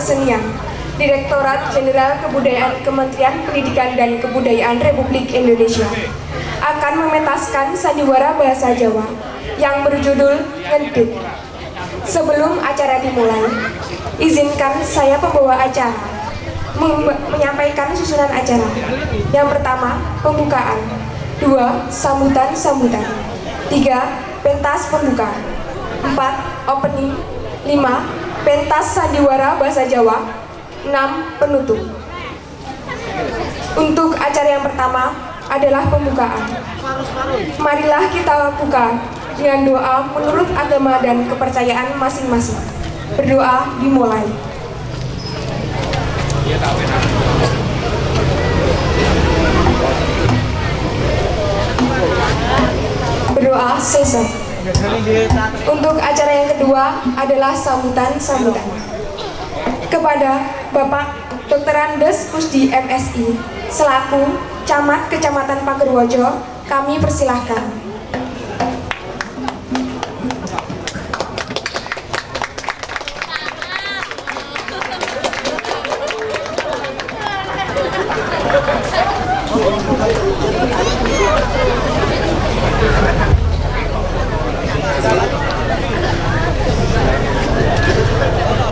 Kesenian, Direktorat Jenderal Kebudayaan Kementerian Pendidikan dan Kebudayaan Republik Indonesia akan mementaskan sandiwara bahasa Jawa yang berjudul Ngedit. Sebelum acara dimulai, izinkan saya pembawa acara menyampaikan susunan acara. Yang pertama, pembukaan. 2. Sambutan-sambutan. 3. Pentas pembuka. 4. Opening. 5. Pentas sandiwara bahasa Jawa. 6. Penutup. Untuk acara yang pertama adalah pembukaan. Marilah kita buka dengan doa menurut agama dan kepercayaan masing-masing. Berdoa dimulai. Berdoa selesai. Untuk acara yang kedua adalah sambutan-sambutan. Kepada Bapak Dr. Andes Kusdi MSI selaku Camat Kecamatan Pagerwojo, kami persilahkan.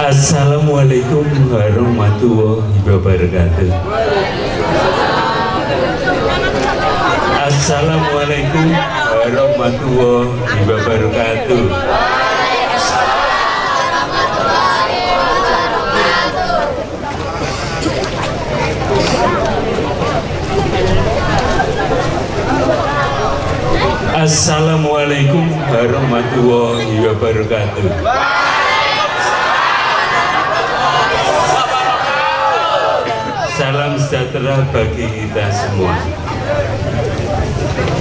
Assalamualaikum warahmatullahi wabarakatuh. Assalamualaikum warahmatullahi wabarakatuh. Assalamualaikum warahmatullahi wabarakatuh. Salam sejahtera bagi kita semua.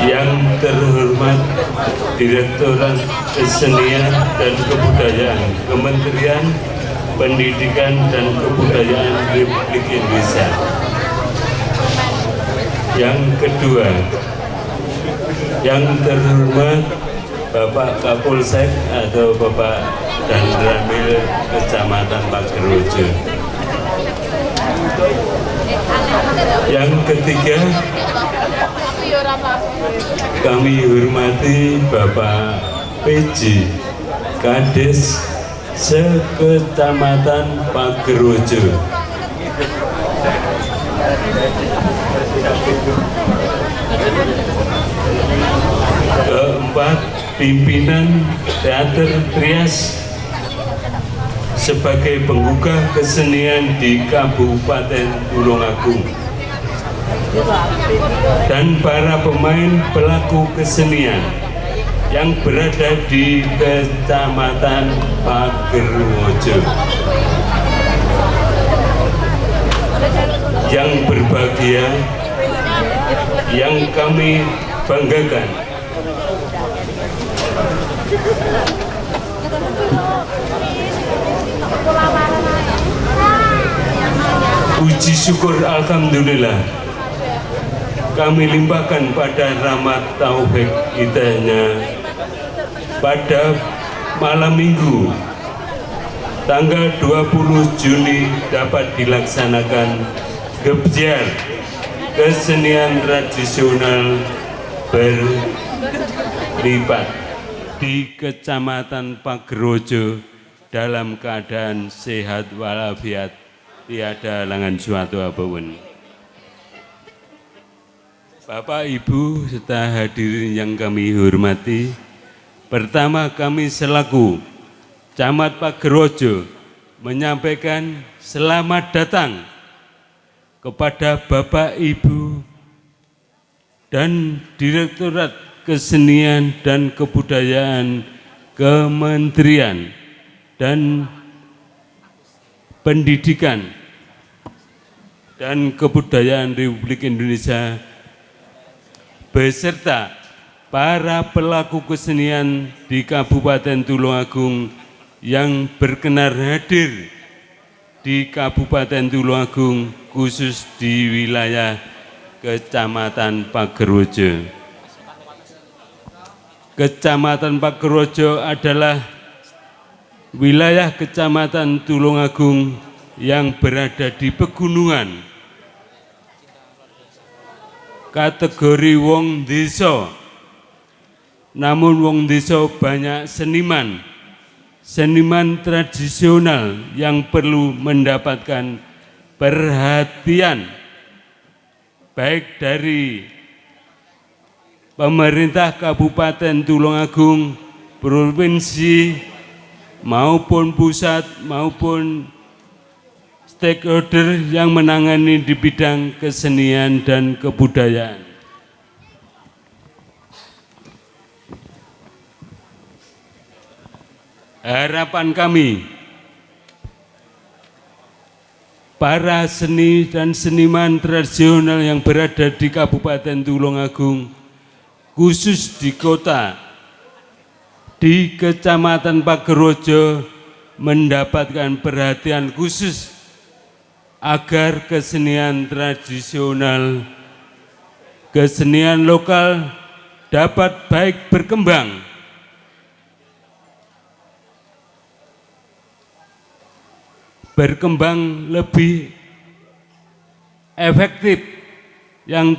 Yang terhormat Direktorat Kesenian dan Kebudayaan Kementerian Pendidikan dan Kebudayaan Republik Indonesia. Yang kedua, yang terhormat Bapak Kapolsek atau Bapak Danramil Kecamatan Pagerwojo. Yang ketiga, kami hormati Bapak PJ Kades Sekecamatan Pagerwojo. Keempat, pimpinan Teater Trias sebagai penggugah kesenian di Kabupaten Tulungagung, dan para pemain pelaku kesenian yang berada di Kecamatan Pagerwojo. Yang berbahagia, yang kami banggakan, puji syukur alhamdulillah kami limpahkan pada rahmat taufik hidayahnya pada malam minggu tanggal 20 Juni dapat dilaksanakan gebyar kesenian tradisional berlipat di Kecamatan Pagerwojo dalam keadaan sehat walafiat, tiada halangan suatu apapun. Bapak, Ibu, serta hadirin yang kami hormati, pertama kami selaku Camat Pagerwojo menyampaikan selamat datang kepada Bapak, Ibu, dan Direktorat Kesenian dan Kebudayaan Kementerian dan Pendidikan dan Kebudayaan Republik Indonesia beserta para pelaku kesenian di Kabupaten Tulungagung yang berkenan hadir di Kabupaten Tulungagung, khusus di wilayah Kecamatan Pagerwojo. Kecamatan Pagerwojo adalah wilayah Kecamatan Tulungagung yang berada di pegunungan. Kategori wong desa. Namun wong desa banyak seniman tradisional yang perlu mendapatkan perhatian baik dari pemerintah Kabupaten Tulungagung, provinsi maupun pusat maupun stakeholder yang menangani di bidang kesenian dan kebudayaan. Harapan kami, para seni dan seniman tradisional yang berada di Kabupaten Tulungagung, khusus di kota, di Kecamatan Pagerwojo, mendapatkan perhatian khusus agar kesenian tradisional, kesenian lokal dapat baik berkembang, lebih efektif, yang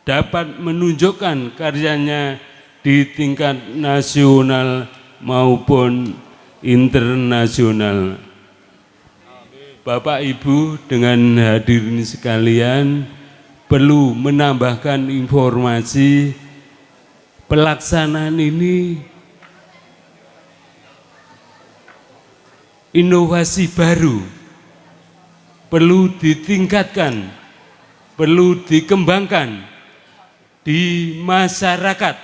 dapat menunjukkan karyanya di tingkat nasional maupun internasional. Bapak Ibu dengan hadirin sekalian, perlu menambahkan informasi pelaksanaan ini inovasi baru, perlu ditingkatkan, perlu dikembangkan di masyarakat,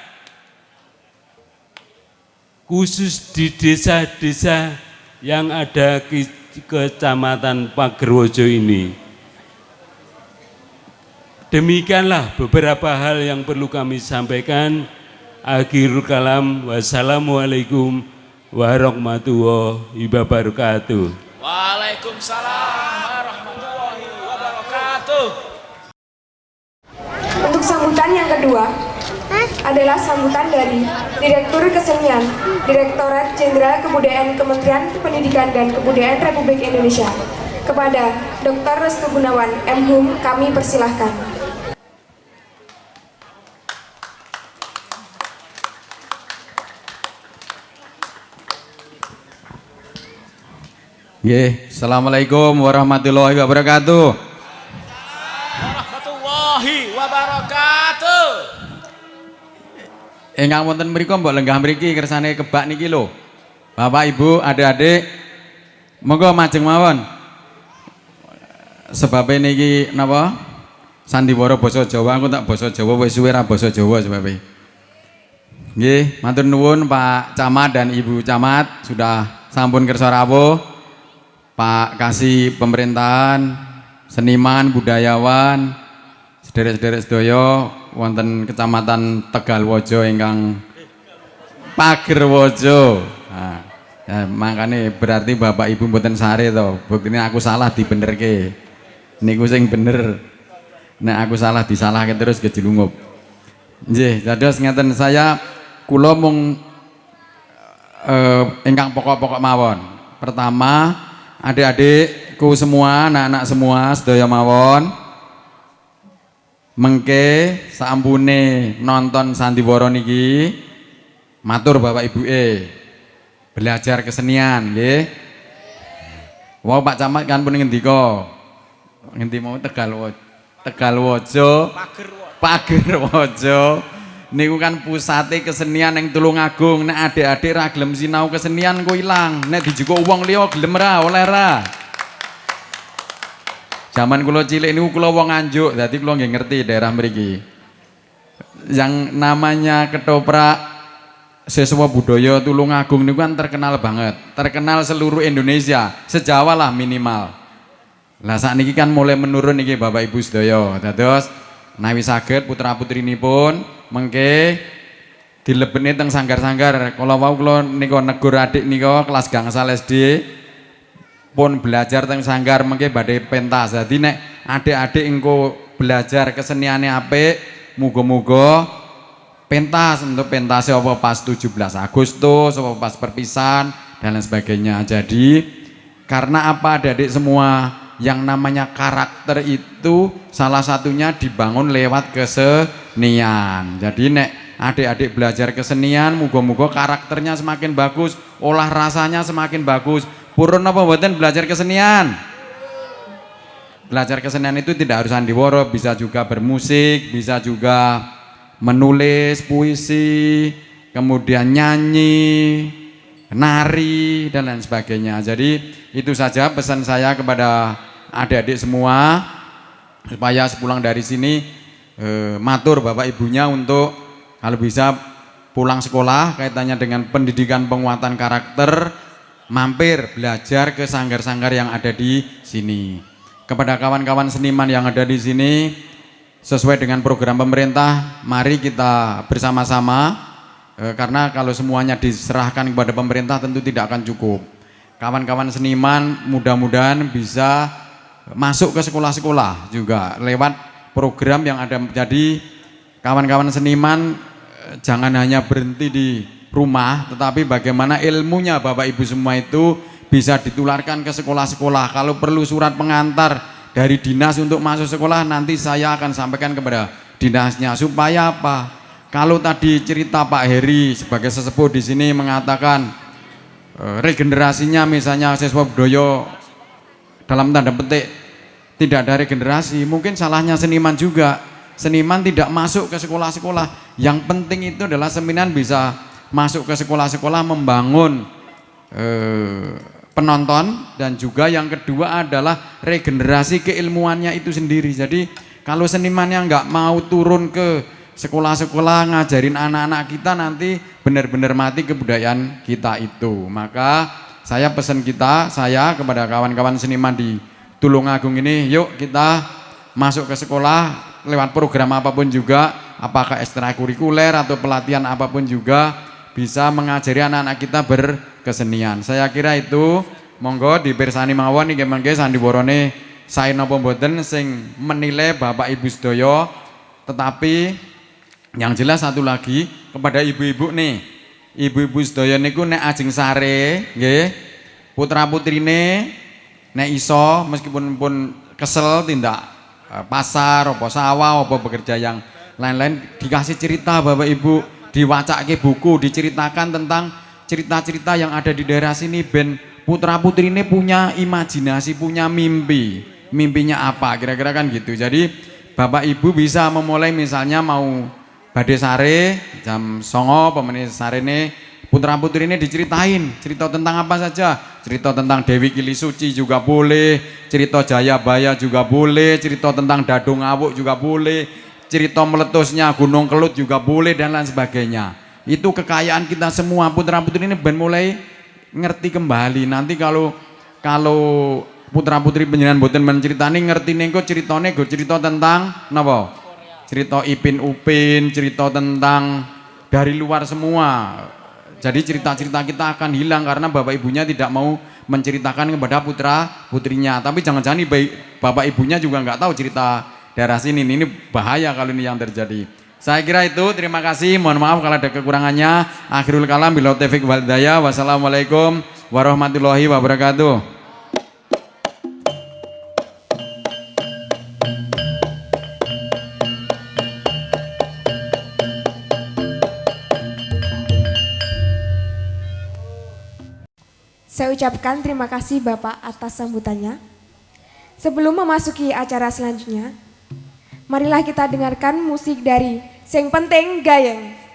khusus di desa-desa yang ada di Kecamatan Pagerwojo ini. Demikianlah beberapa hal yang perlu kami sampaikan. Akhirul kalam, wassalamualaikum warahmatullahi wabarakatuh. Waalaikumsalam warahmatullahi wabarakatuh. Untuk sambutan yang kedua adalah sambutan dari Direktur Kesenian, Direktorat Jenderal Kebudayaan Kementerian Pendidikan dan Kebudayaan Republik Indonesia. Kepada Dr. Restu Gunawan, M.Hum, kami persilahkan. Assalamualaikum warahmatullahi wabarakatuh. Warahmatullahi wabarakatuh. Ingkang wonten mriku mbok lenggah mriki kersane kebak niki lho. Bapak Ibu, adik-adik, monggo majeng mawon. Sebab niki napa? Sandiwara basa Jawa, aku tak basa Jawa wis suwe ra basa Jawa sebabe. Nggih, matur nuwun Pak Camat dan Ibu Camat sudah sampun kersa rawuh. Pak Kasih Pemerintahan, seniman, budayawan, sederek-sederek sedaya wonten Kecamatan Tegalwojo ingkang Pagerwojo. Nah, ya, makanya berarti Bapak Ibu mboten sare to. Buktine aku salah dibenerke. Niku sing bener. Nek aku salah disalahke terus gejlungup. Nggih, dados ngeten saya kula mung ingkang pokok-pokok mawon. Pertama, adik-adikku semua, anak-anak semua sedaya mawon mengke sampune nonton sandiwara niki matur Bapak Ibuke belajar kesenian nggih. Wau Pak Camat kan pun ngendika ngendi mau Tegalwojo Pagerwojo niku kan pusate kesenian yang Tulungagung. Nek adik-adik ra gelem sinau kesenian ku ilang. Nek dijupuk wong liya gelem ra oleh ra. Zaman kula cilik niku kula wong Nganjuk, dadi kula nggih ngerti daerah mriki. Yang namanya ketoprak siswa budaya Tulungagung niku kan terkenal banget, terkenal seluruh Indonesia, sejawa lah minimal. Lah sakniki kan mulai menurun niki Bapak Ibu sedaya. Dados nawi saged putra-putrinipun mengke dilebeni teng sanggar-sanggar. Kala wau kula nika negur adik nika kelas gangsal SD pun belajar teng sanggar mengke badhe pentas. Dadi nek adik-adik engko belajar keseniane apik, muga-muga pentas untuk pentasnya apa pas 17 Agustus, apa pas perpisahan dan lain sebagainya. Jadi Karena apa adik-adik semua, yang namanya karakter itu salah satunya dibangun lewat kesenian. Jadi nek adik-adik belajar kesenian, muga-muga karakternya semakin bagus, olah rasanya semakin bagus. Purun apa mboten belajar kesenian? Belajar kesenian itu tidak harus sandiwara, bisa juga bermusik, bisa juga menulis puisi, kemudian nyanyi, nari dan lain sebagainya. Jadi itu saja pesan saya kepada adik-adik semua, supaya sepulang dari sini matur bapak ibunya untuk kalau bisa pulang sekolah kaitannya dengan pendidikan penguatan karakter, mampir belajar ke sanggar-sanggar yang ada di sini. Kepada kawan-kawan seniman yang ada di sini, sesuai dengan program pemerintah, mari kita bersama-sama, karena kalau semuanya diserahkan kepada pemerintah tentu tidak akan cukup. Kawan-kawan seniman mudah-mudahan bisa masuk ke sekolah-sekolah juga lewat program yang ada. Jadi kawan-kawan seniman jangan hanya berhenti di rumah, tetapi bagaimana ilmunya Bapak Ibu semua itu bisa ditularkan ke sekolah-sekolah. Kalau perlu surat pengantar dari dinas untuk masuk sekolah, nanti saya akan sampaikan kepada dinasnya. Supaya apa? Kalau tadi cerita Pak Heri sebagai sesepuh di sini mengatakan regenerasinya misalnya siswa budaya dalam tanda petik tidak ada regenerasi, mungkin salahnya seniman juga. Seniman tidak masuk ke sekolah-sekolah. Yang penting itu adalah seniman bisa masuk ke sekolah-sekolah membangun penonton, dan juga yang kedua adalah regenerasi keilmuannya itu sendiri. Jadi kalau senimannya nggak mau turun ke sekolah-sekolah ngajarin anak-anak kita, nanti benar-benar mati kebudayaan kita itu. Maka saya pesan saya kepada kawan-kawan seniman di Tulungagung ini, yuk kita masuk ke sekolah lewat program apapun juga, apakah ekstrakurikuler atau pelatihan apapun juga, bisa mengajari anak-anak kita berkesenian. Saya kira itu, monggo dipirsani mawon nggih mengke sandiwarane sae napa mboten sing menilai Bapak Ibu sedaya. Tetapi yang jelas satu lagi kepada ibu-ibu nih, ibu-ibu sedaya niku nek ajeng sare nggih, putra-putrine nek iso meskipun pun kesel tindak pasar apa sawah apa bekerja yang lain-lain, dikasih cerita Bapak Ibu, diwacake buku, diceritakan tentang cerita-cerita yang ada di daerah sini, ben putra-putri ini punya imajinasi, punya mimpi. Mimpinya apa? Kira-kira kan gitu. Jadi Bapak Ibu bisa memulai, misalnya mau badhe sare jam 09.00 pemenit sarene, putra-putri ini diceritain cerita tentang apa saja. Cerita tentang Dewi Kilisuci juga boleh, cerita Jayabaya juga boleh, cerita tentang Dadung Awuk juga boleh, cerita meletusnya Gunung Kelut juga boleh, dan lain sebagainya. Itu kekayaan kita semua, putra-putri ini ben mulai ngerti kembali. Nanti kalau putra-putri penjenengan boten menceritani, ngerti nengko ceritane go cerita tentang napa? Cerita Ipin Upin, cerita tentang dari luar semua. Jadi cerita-cerita kita akan hilang karena bapak ibunya tidak mau menceritakan kepada putra-putrinya. Tapi jangan-jangan bapak ibunya juga nggak tahu cerita daerah sini. Ini bahaya kalau ini yang terjadi. Saya kira itu, terima kasih. Mohon maaf kalau ada kekurangannya. Akhirul kalam, billahi taufiq wal hidayah. Wassalamualaikum warahmatullahi wabarakatuh. Saya ucapkan terima kasih Bapak atas sambutannya. Sebelum memasuki acara selanjutnya, marilah kita dengarkan musik dari Sing Penting Gayeng.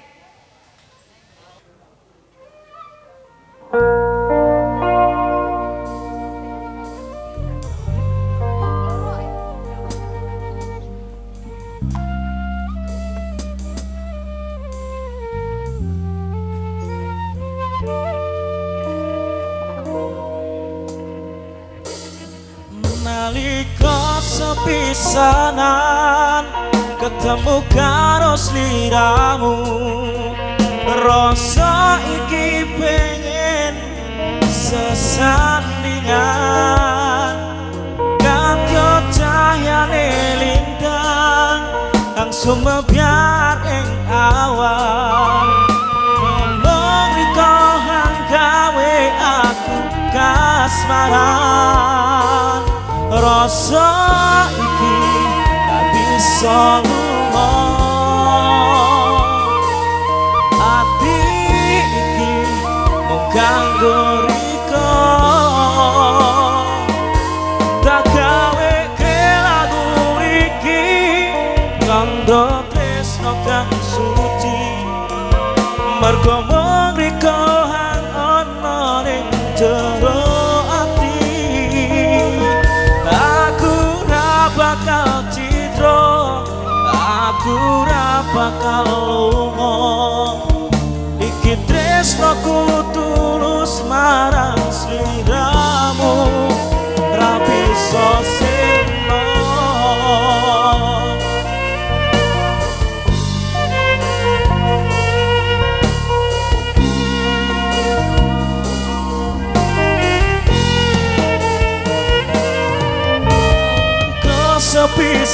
Nalika sepisanan ketemu karo sliramu, rasa iki pengen sesandingan, kaya cahyane lintang langsung mebyar ing awan. Ngomong riko hang gawe aku kasih kasmaran rasa iki gak bisa lunga ati iki mung kanggo riko tak gawe ke lagu iki kanggo tresno kang suci mergo mung riko hang ana ning jero ati aku ra bakal citra aku ra bakal lunga iki tresnoku tulus marang sliramu ra bisa sirna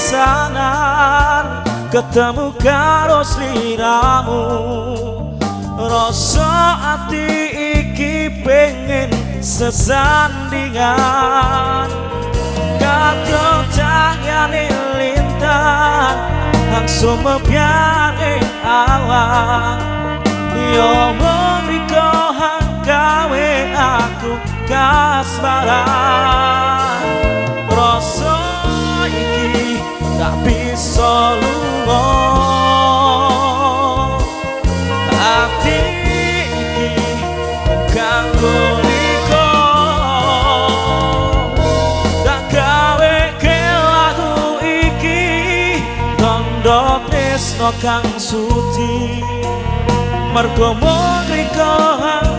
kesepisanan ketemu karo sliramu rasa ati iki pengen sesandingan kadang cahyane lintang langsung mebiar ing awan yo mriko hang gawe aku kasmaran rasa iki gak bisa lunga ati iki kanggo riko tak gawe ke lagu iki tondo tresno kang suci mergo mung riko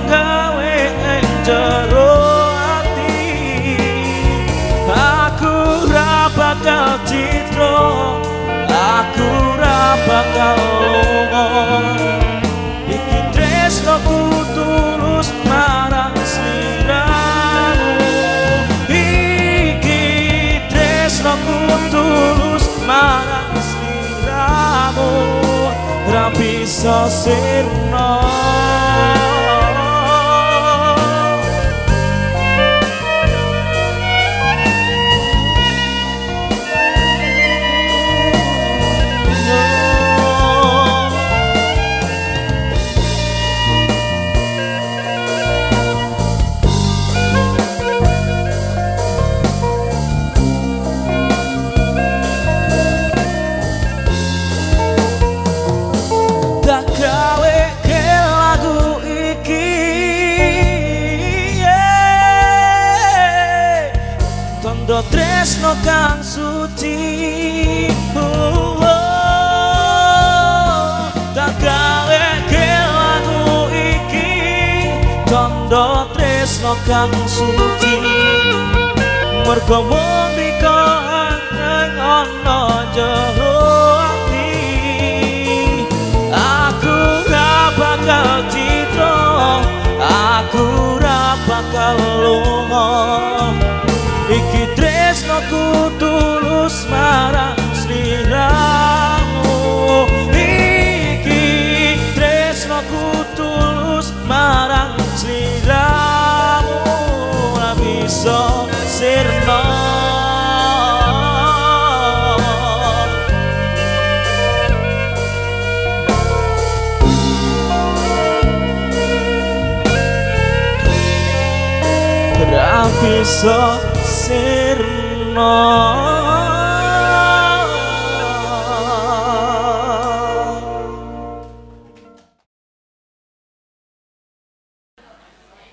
gawe ing jero ati aku ra bakal citra aku ra bakal lunga iki tresnoku tulus marang sliramu iki tresnoku tulus marang sliramu ra bisa sirna tresno kang suci tak gawe ke lagu iki tondo tresno kang suci mergo mung riko hang ana jero ati aku ra bakal citra aku ra bakal lunga iki tresnoku tulus marang sliramu iki tresnoku tulus marang sliramu ora bisa sirna ora bisa sirna.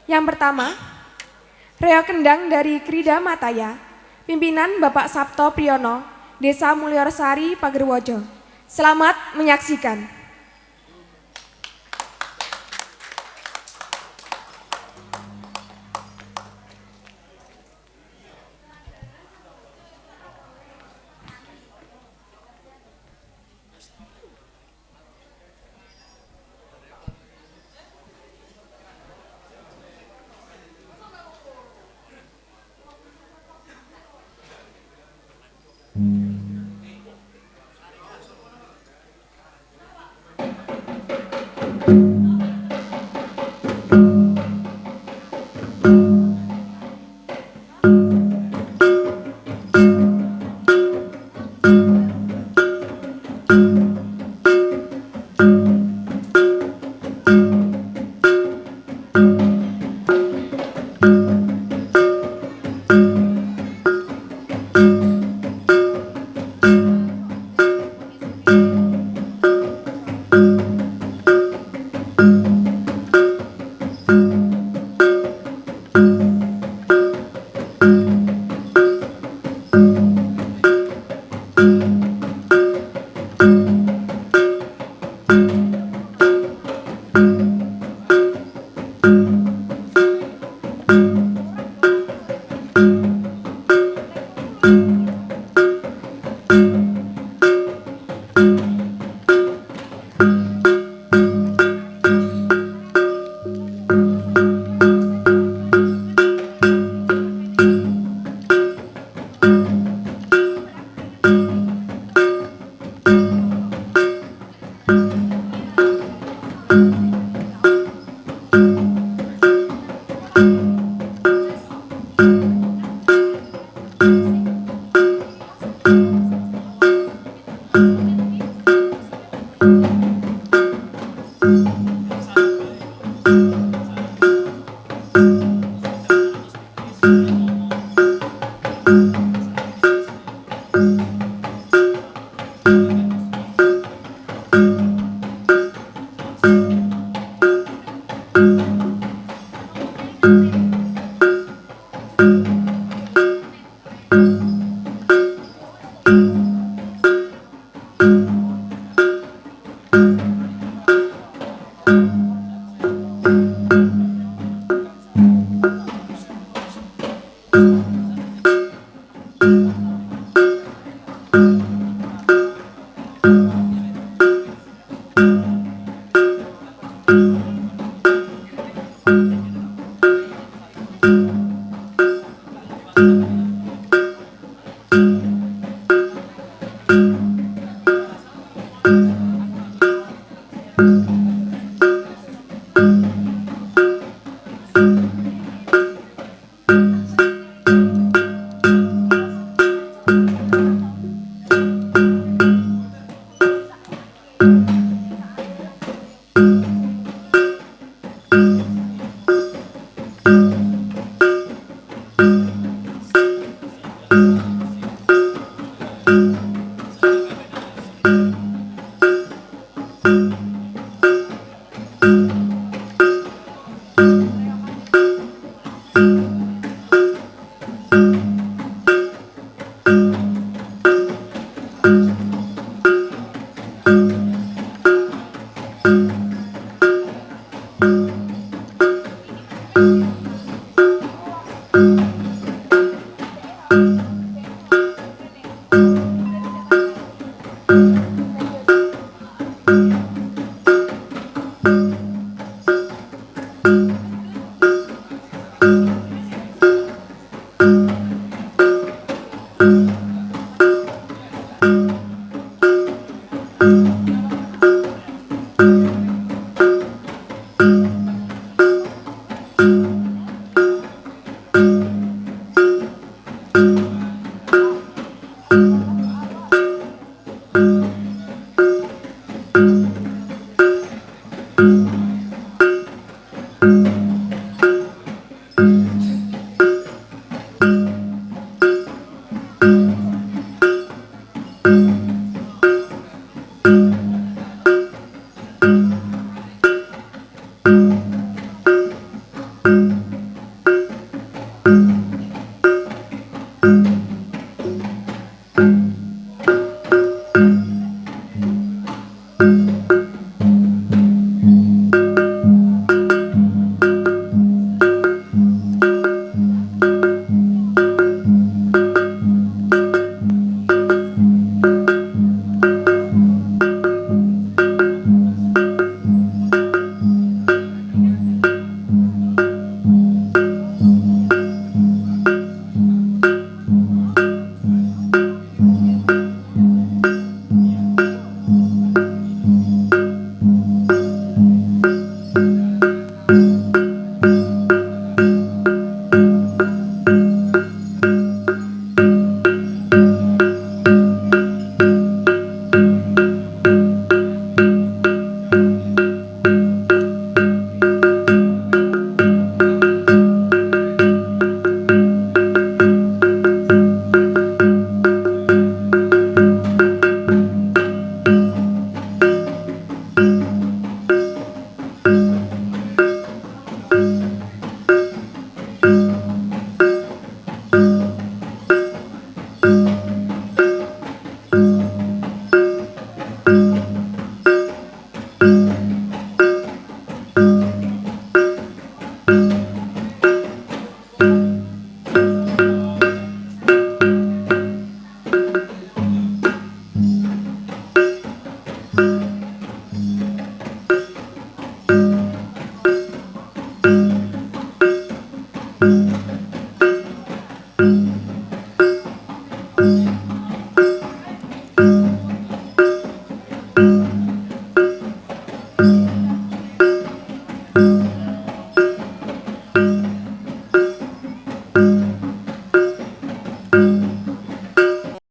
Yang pertama, Reo Kendang dari Krida Mataya, pimpinan Bapak Sabto Priyono, Desa Mulyorsari, Pagerwojo. Selamat menyaksikan.